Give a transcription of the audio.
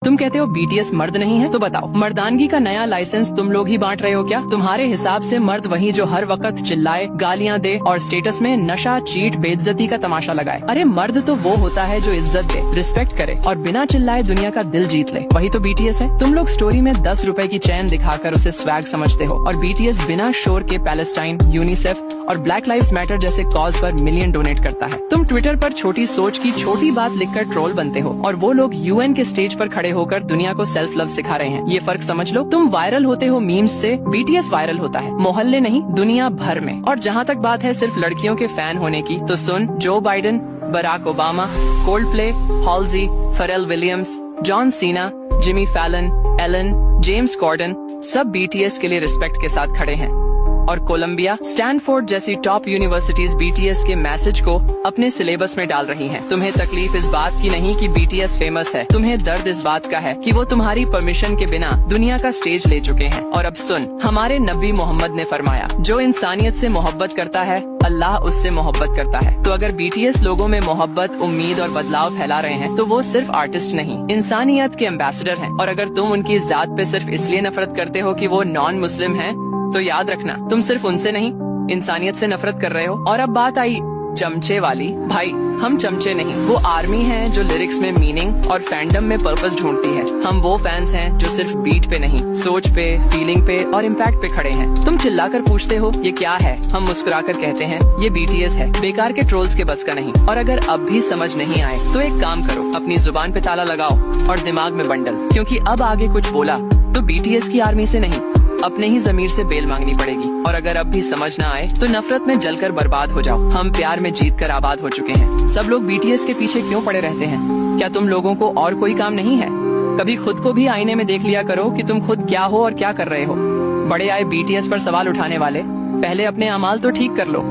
तुम कहते हो बीटीएस मर्द नहीं है, तो बताओ मर्दानगी का नया लाइसेंस तुम लोग ही बांट रहे हो क्या? तुम्हारे हिसाब से मर्द वही जो हर वक्त चिल्लाए, गालियां दे और स्टेटस में नशा, चीट, बेइज्जती का तमाशा लगाए। अरे मर्द तो वो होता है जो इज्जत दे, रिस्पेक्ट करे और बिना चिल्लाए दुनिया का दिल जीत ले, वही तो बीटीएस है। तुम लोग स्टोरी में 10 रुपए की चैन दिखाकर उसे स्वैग समझते हो और बीटीएस बिना शोर के पैलेस्टाइन, यूनिसेफ और ब्लैक लाइव्स मैटर जैसे कॉज पर मिलियन डोनेट करता है। तुम ट्विटर पर छोटी सोच की छोटी बात लिखकर ट्रोल बनते हो और वो लोग यूएन के स्टेज पर खड़े होकर दुनिया को सेल्फ लव सिखा रहे हैं। ये फर्क समझ लो। तुम वायरल होते हो मीम्स से, बीटीएस वायरल होता है मोहल्ले नहीं दुनिया भर में। और जहाँ तक बात है सिर्फ लड़कियों के फैन होने की, तो सुन, Joe Biden, Barack Obama, Coldplay, Halsey, Pharrell Williams, John Cena, Jimmy Fallon, Ellen, James Corden सब बीटीएस के लिए रिस्पेक्ट के साथ खड़े हैं। और कोलंबिया, स्टैनफोर्ड जैसी टॉप यूनिवर्सिटीज बीटीएस के मैसेज को अपने सिलेबस में डाल रही हैं। तुम्हें तकलीफ इस बात की नहीं कि बीटीएस फेमस है, तुम्हें दर्द इस बात का है कि वो तुम्हारी परमिशन के बिना दुनिया का स्टेज ले चुके हैं। और अब सुन, हमारे नबी मोहम्मद ने फरमाया, जो इंसानियत से मोहब्बत करता है अल्लाह उससे मोहब्बत करता है। तो अगर बीटीएस लोगों में मोहब्बत, उम्मीद और बदलाव फैला रहे हैं तो वो सिर्फ आर्टिस्ट नहीं, इंसानियत के एम्बेसडर हैं। और अगर तुम उनकी जात पे सिर्फ इसलिए नफरत करते हो कि वो नॉन मुस्लिम हैं, तो याद रखना तुम सिर्फ उनसे नहीं इंसानियत से नफरत कर रहे हो। और अब बात आई चमचे वाली। भाई हम चमचे नहीं, वो आर्मी हैं जो लिरिक्स में मीनिंग और फैंडम में पर्पस ढूंढती है। हम वो फैंस हैं जो सिर्फ बीट पे नहीं, सोच पे, फीलिंग पे और इम्पैक्ट पे खड़े हैं। तुम चिल्लाकर पूछते हो ये क्या है, हम मुस्कुराकर कहते हैं ये बीटीएस है। बेकार के ट्रोल्स के बस का नहीं। और अगर अब भी समझ नहीं आए तो एक काम करो, अपनी जुबान पे ताला लगाओ और दिमाग में बंडल, क्योंकि अब आगे कुछ बोला तो बीटीएस की आर्मी से नहीं, अपने ही जमीर से बेल मांगनी पड़ेगी। और अगर अब भी समझ ना आए तो नफरत में जलकर बर्बाद हो जाओ। हम प्यार में जीत कर आबाद हो चुके हैं। सब लोग बीटीएस के पीछे क्यों पड़े रहते हैं? क्या तुम लोगों को और कोई काम नहीं है? कभी खुद को भी आईने में देख लिया करो कि तुम खुद क्या हो और क्या कर रहे हो। बड़े आए बीटीएस पर सवाल उठाने वाले, पहले अपने अमाल तो ठीक कर लो।